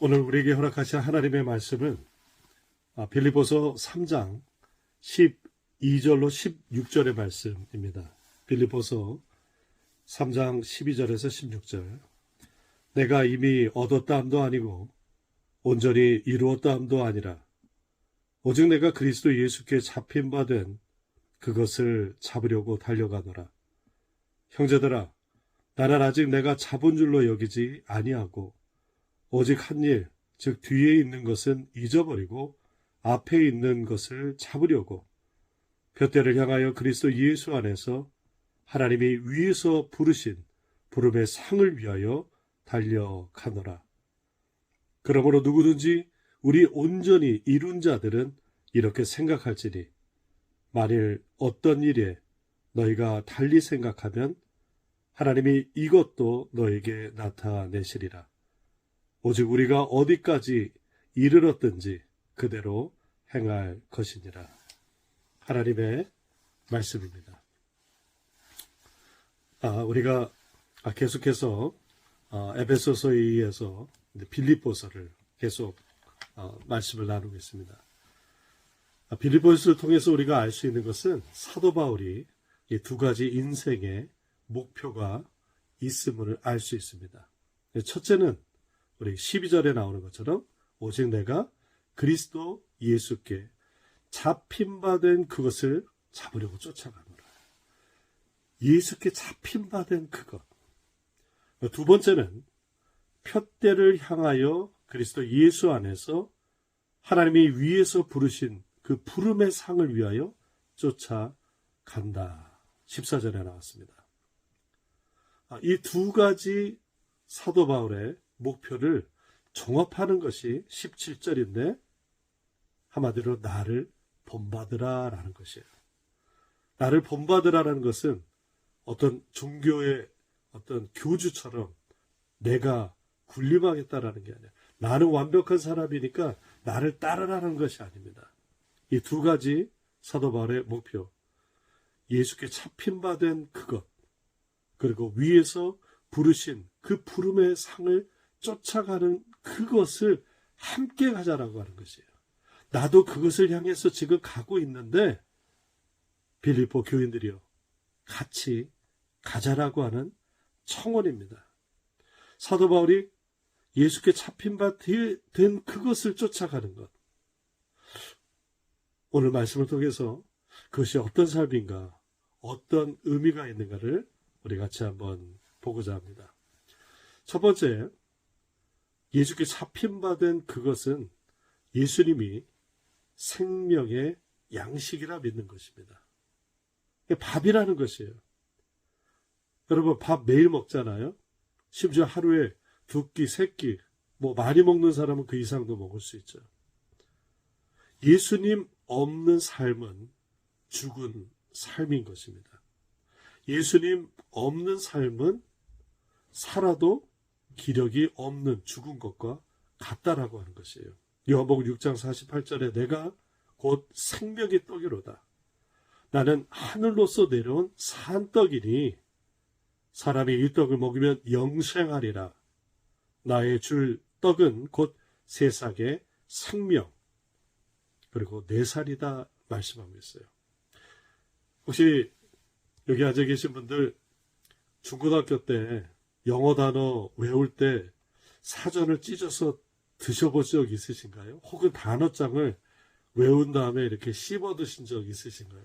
오늘 우리에게 허락하신 하나님의 말씀은 빌립보서 3장 12절로 16절의 말씀입니다. 빌립보서 3장 12절에서 16절. 내가 이미 얻었다함도 아니고 온전히 이루었다함도 아니라 오직 내가 그리스도 예수께 잡힌 바 된 그것을 잡으려고 달려가노라. 형제들아, 나는 아직 내가 잡은 줄로 여기지 아니하고 오직 한 일, 즉 뒤에 있는 것은 잊어버리고 앞에 있는 것을 잡으려고 둯대를 향하여 그리스도 예수 안에서 하나님이 위에서 부르신 부름의 상을 위하여 달려가노라. 그러므로 누구든지 우리 온전히 이룬 자들은 이렇게 생각할지니 만일 어떤 일에 너희가 달리 생각하면 하나님이 이것도 너에게 나타내시리라. 오직 우리가 어디까지 이르렀든지 그대로 행할 것이니라. 하나님의 말씀입니다. 우리가 계속해서 에베소서에 의해서 빌립보서를 계속 말씀을 나누고 있습니다. 빌립보서를 통해서 우리가 알 수 있는 것은 사도 바울이 이 두 가지 인생의 목표가 있음을 알 수 있습니다. 첫째는 우리 12절에 나오는 것처럼 오직 내가 그리스도 예수께 잡힌 바 된 그것을 잡으려고 쫓아가노라. 예수께 잡힌 바 된 그것. 두 번째는 푯대를 향하여 그리스도 예수 안에서 하나님이 위에서 부르신 그 부름의 상을 위하여 쫓아간다. 14절에 나왔습니다. 이 두 가지 사도 바울의 목표를 종합하는 것이 17절인데 한마디로 나를 본받으라라는 것이에요. 나를 본받으라라는 것은 어떤 종교의 어떤 교주처럼 내가 군림하겠다라는 게 아니라 나는 완벽한 사람이니까 나를 따르라는 것이 아닙니다. 이 두 가지 사도 바울의 목표, 예수께 잡힌 바 된 그것, 그리고 위에서 부르신 그 부름의 상을 쫓아가는 그것을 함께 가자라고 하는 것이에요. 나도 그것을 향해서 지금 가고 있는데 빌립보 교인들이요, 같이 가자라고 하는 청원입니다. 사도 바울이 예수께 잡힌 바 된 그것을 쫓아가는 것. 오늘 말씀을 통해서 그것이 어떤 삶인가, 어떤 의미가 있는가를 우리 같이 한번 보고자 합니다. 첫 번째, 예수께 잡힌 바 된 그것은 예수님이 생명의 양식이라 믿는 것입니다. 밥이라는 것이에요. 여러분, 밥 매일 먹잖아요. 심지어 하루에 2끼, 3끼, 많이 먹는 사람은 그 이상도 먹을 수 있죠. 예수님 없는 삶은 죽은 삶인 것입니다. 예수님 없는 삶은 살아도 기력이 없는 죽은 것과 같다라고 하는 것이에요. 요한복음 6장 48절에 내가 곧 생명의 떡이로다. 나는 하늘로서 내려온 산떡이니 사람이 이 떡을 먹으면 영생하리라. 나의 줄 떡은 곧 세상의 생명, 그리고 내 살이다 말씀하고 있어요. 혹시 여기 앉아 계신 분들 중고등학교 때 영어 단어 외울 때 사전을 찢어서 드셔본 적 있으신가요? 혹은 단어장을 외운 다음에 이렇게 씹어 드신 적 있으신가요?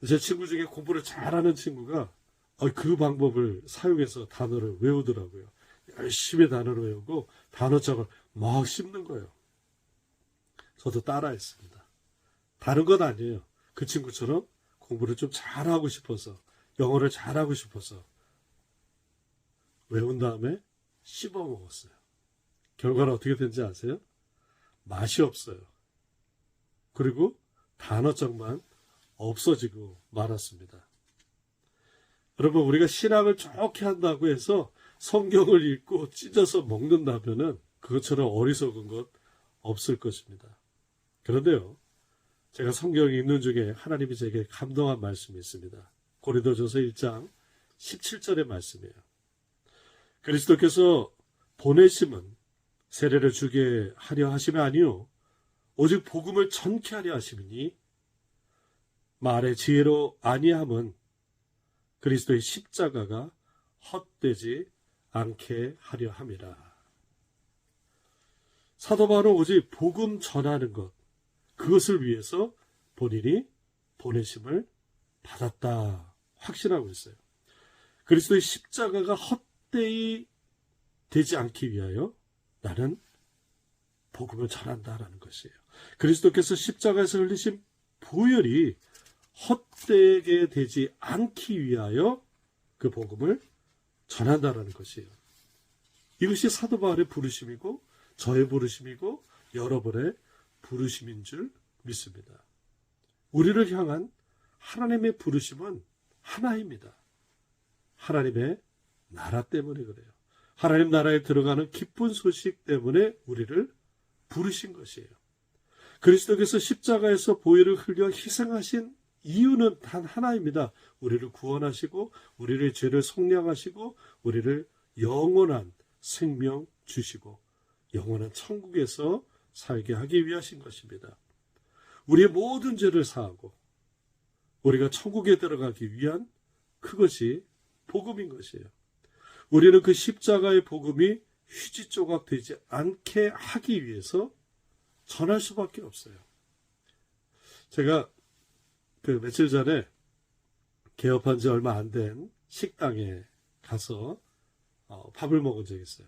제 친구 중에 공부를 잘하는 친구가 그 방법을 사용해서 단어를 외우더라고요. 열심히 단어를 외우고 단어장을 막 씹는 거예요. 저도 따라했습니다. 다른 건 아니에요. 그 친구처럼 공부를 좀 잘하고 싶어서, 영어를 잘하고 싶어서 외운 다음에 씹어 먹었어요. 결과는 어떻게 된지 아세요? 맛이 없어요. 그리고 단어장만 없어지고 말았습니다. 여러분, 우리가 신앙을 좋게 한다고 해서 성경을 읽고 찢어서 먹는다면은 그것처럼 어리석은 것 없을 것입니다. 그런데요, 제가 성경 읽는 중에 하나님이 제게 감동한 말씀이 있습니다. 고린도전서 1장 17절의 말씀이에요. 그리스도께서 보내심은 세례를 주게 하려 하심이 아니요 오직 복음을 전케 하려 하심이니 말의 지혜로 아니함은 그리스도의 십자가가 헛되지 않게 하려 함이라. 사도 바울은 오직 복음 전하는 것, 그것을 위해서 본인이 보내심을 받았다 확신하고 있어요. 그리스도의 십자가가 헛되이 되지 않기 위하여 나는 복음을 전한다라는 것이에요. 그리스도께서 십자가에서 흘리신 보혈이 헛되게 되지 않기 위하여 그 복음을 전한다라는 것이에요. 이것이 사도 바울의 부르심이고 저의 부르심이고 여러분의 부르심인 줄 믿습니다. 우리를 향한 하나님의 부르심은 하나입니다. 하나님의 나라 때문에 그래요. 하나님 나라에 들어가는 기쁜 소식 때문에 우리를 부르신 것이에요. 그리스도께서 십자가에서 보혈을 흘려 희생하신 이유는 단 하나입니다. 우리를 구원하시고 우리를 죄를 속량하시고 우리를 영원한 생명 주시고 영원한 천국에서 살게 하기 위하신 것입니다. 우리의 모든 죄를 사하고 우리가 천국에 들어가기 위한 그것이 복음인 것이에요. 우리는 그 십자가의 복음이 휴지조각 되지 않게 하기 위해서 전할 수밖에 없어요. 제가 며칠 전에 개업한 지 얼마 안 된 식당에 가서 밥을 먹은 적이 있어요.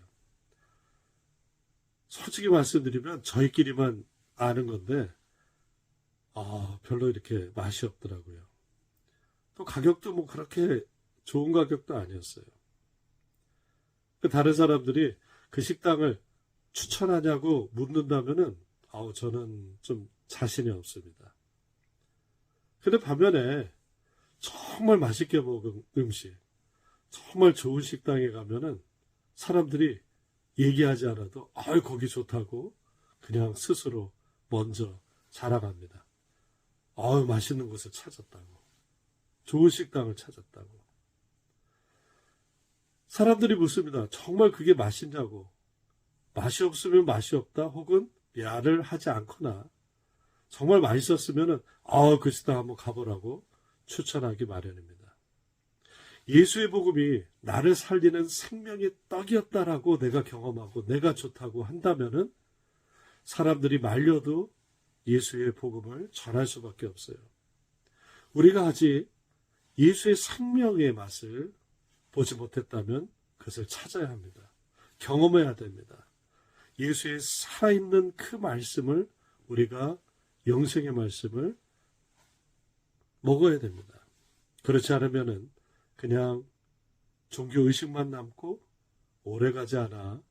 솔직히 말씀드리면 저희끼리만 아는 건데 별로 이렇게 맛이 없더라고요. 또 가격도 뭐 그렇게 좋은 가격도 아니었어요. 다른 사람들이 그 식당을 추천하냐고 묻는다면은 저는 좀 자신이 없습니다. 근데 반면에 정말 맛있게 먹은 음식, 정말 좋은 식당에 가면은 사람들이 얘기하지 않아도 거기 좋다고 그냥 스스로 먼저 자랑합니다. 맛있는 곳을 찾았다고, 좋은 식당을 찾았다고. 사람들이 묻습니다. 정말 그게 맛있냐고. 맛이 없으면 맛이 없다 혹은 야를 하지 않거나 정말 맛있었으면 그 식당 한번 가보라고 추천하기 마련입니다. 예수의 복음이 나를 살리는 생명의 떡이었다라고 내가 경험하고 내가 좋다고 한다면은 사람들이 말려도 예수의 복음을 전할 수밖에 없어요. 우리가 아직 예수의 생명의 맛을 보지 못했다면 그것을 찾아야 합니다. 경험해야 됩니다. 예수의 살아있는 그 말씀을 우리가 영생의 말씀을 먹어야 됩니다. 그렇지 않으면은 그냥 종교의식만 남고 오래가지 않아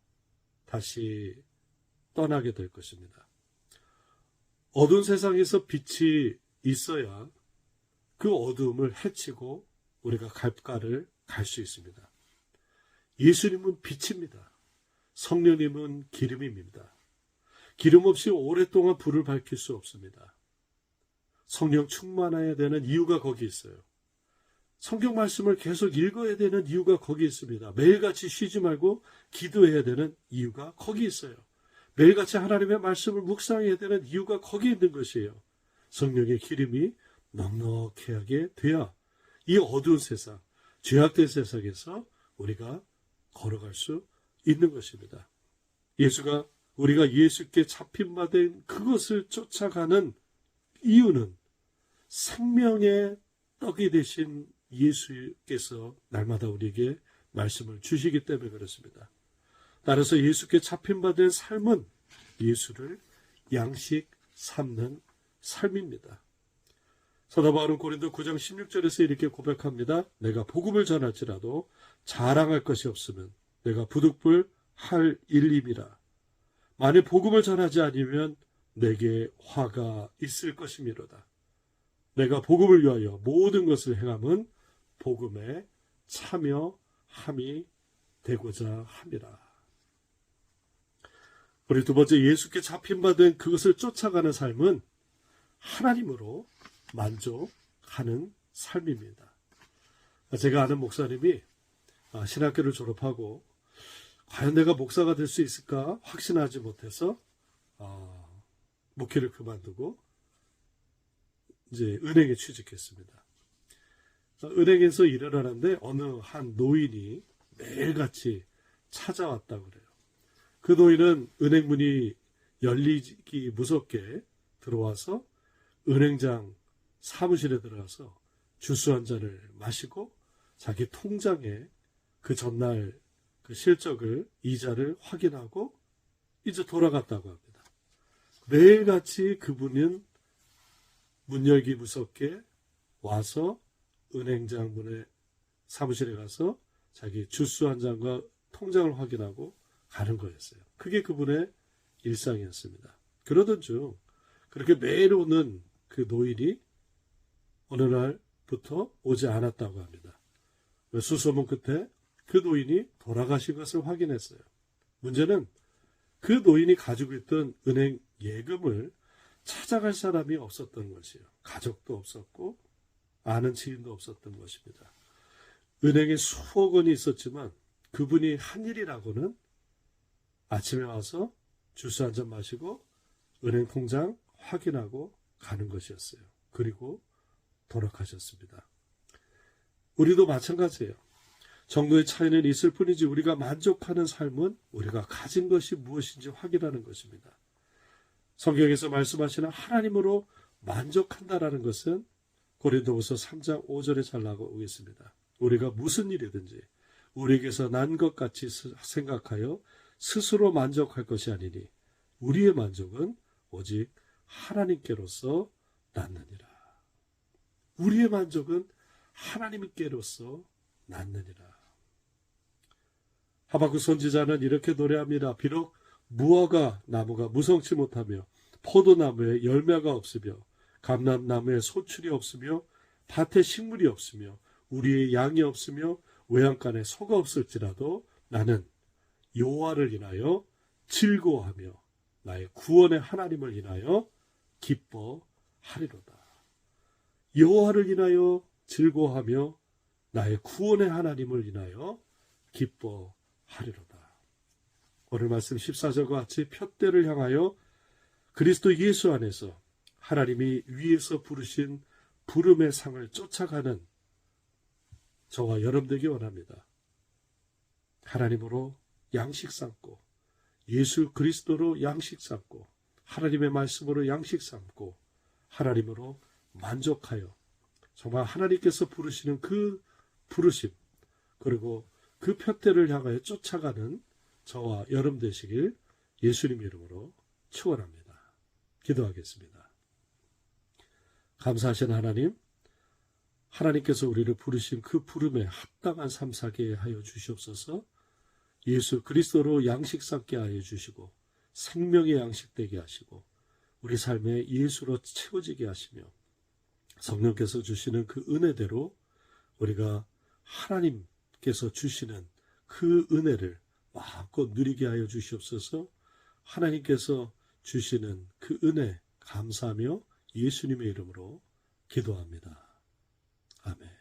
다시 떠나게 될 것입니다. 어두운 세상에서 빛이 있어야 그 어두움을 헤치고 우리가 갈가를 갈 수 있습니다. 예수님은 빛입니다. 성령님은 기름입니다. 기름 없이 오랫동안 불을 밝힐 수 없습니다. 성령 충만해야 되는 이유가 거기 있어요. 성경 말씀을 계속 읽어야 되는 이유가 거기 있습니다. 매일같이 쉬지 말고 기도해야 되는 이유가 거기 있어요. 매일같이 하나님의 말씀을 묵상해야 되는 이유가 거기 있는 것이에요. 성령의 기름이 넉넉하게 돼야 이 어두운 세상, 죄악된 세상에서 우리가 걸어갈 수 있는 것입니다. 우리가 예수께 잡힌 바 된 그것을 쫓아가는 이유는 생명의 떡이 되신 예수께서 날마다 우리에게 말씀을 주시기 때문에 그렇습니다. 따라서 예수께 잡힌 바 된 삶은 예수를 양식 삼는 삶입니다. 사도 바울은 고린도 9장 16절에서 이렇게 고백합니다. 내가 복음을 전할지라도 자랑할 것이 없으면 내가 부득불 할 일임이라. 만일 복음을 전하지 않으면 내게 화가 있을 것이미로다. 내가 복음을 위하여 모든 것을 행함은 복음에 참여함이 되고자 함이라. 우리 두 번째, 예수께 잡힌 바 된 그것을 쫓아가는 삶은 하나님으로 만족하는 삶입니다. 제가 아는 목사님이 신학교를 졸업하고 과연 내가 목사가 될 수 있을까 확신하지 못해서 목회를 그만두고 이제 은행에 취직했습니다. 은행에서 일을 하는데 어느 한 노인이 매일같이 찾아왔다고 그래요. 그 노인은 은행 문이 열리기 무섭게 들어와서 은행장 사무실에 들어가서 주스 한 잔을 마시고 자기 통장에 그 전날 그 실적을, 이자를 확인하고 이제 돌아갔다고 합니다. 매일같이 그분은 문 열기 무섭게 와서 은행장 문에 사무실에 가서 자기 주스 한 잔과 통장을 확인하고 가는 거였어요. 그게 그분의 일상이었습니다. 그러던 중 그렇게 매일 오는 그 노인이 어느 날부터 오지 않았다고 합니다. 수소문 끝에 그 노인이 돌아가신 것을 확인했어요. 문제는 그 노인이 가지고 있던 은행 예금을 찾아갈 사람이 없었던 것이에요. 가족도 없었고 아는 지인도 없었던 것입니다. 은행에 수억 원이 있었지만 그분이 한 일이라고는 아침에 와서 주스 한 잔 마시고 은행 통장 확인하고 가는 것이었어요. 그리고 돌아가셨습니다. 우리도 마찬가지예요. 정도의 차이는 있을 뿐이지 우리가 만족하는 삶은 우리가 가진 것이 무엇인지 확인하는 것입니다. 성경에서 말씀하시는 하나님으로 만족한다라는 것은 고린도후서 3장 5절에 잘 나오고 있습니다. 우리가 무슨 일이든지 우리에게서 난 것 같이 생각하여 스스로 만족할 것이 아니니 우리의 만족은 오직 하나님께로서 낳느니라. 우리의 만족은 하나님께로서 낳느니라. 하박국 선지자는 이렇게 노래합니다. 비록 무화과 나무가 무성치 못하며 포도나무에 열매가 없으며 감람나무에 소출이 없으며 밭에 식물이 없으며 우리의 양이 없으며 외양간에 소가 없을지라도 나는 여호와를 인하여 즐거워하며 나의 구원의 하나님을 인하여 기뻐하리로다. 여호와를 인하여 즐거워하며 나의 구원의 하나님을 인하여 기뻐하리로다. 오늘 말씀 14절과 같이 푯대를 향하여 그리스도 예수 안에서 하나님이 위에서 부르신 부름의 상을 쫓아가는 저와 여러분 되기 원합니다. 하나님으로 양식 삼고 예수 그리스도로 양식 삼고 하나님의 말씀으로 양식 삼고 하나님으로 만족하여 정말 하나님께서 부르시는 그 부르심 그리고 그 푯대를 향하여 쫓아가는 저와 여러분 되시길 예수님 이름으로 축원합니다. 기도하겠습니다. 감사하신 하나님, 하나님께서 우리를 부르신 그 부름에 합당한 삶 살게 하여 주시옵소서. 예수 그리스도로 양식 삼게 하여 주시고 생명의 양식 되게 하시고 우리 삶에 예수로 채워지게 하시며 성령께서 주시는 그 은혜대로 우리가 하나님께서 주시는 그 은혜를 마음껏 누리게 하여 주시옵소서. 하나님께서 주시는 그 은혜 감사하며 예수님의 이름으로 기도합니다. 아멘.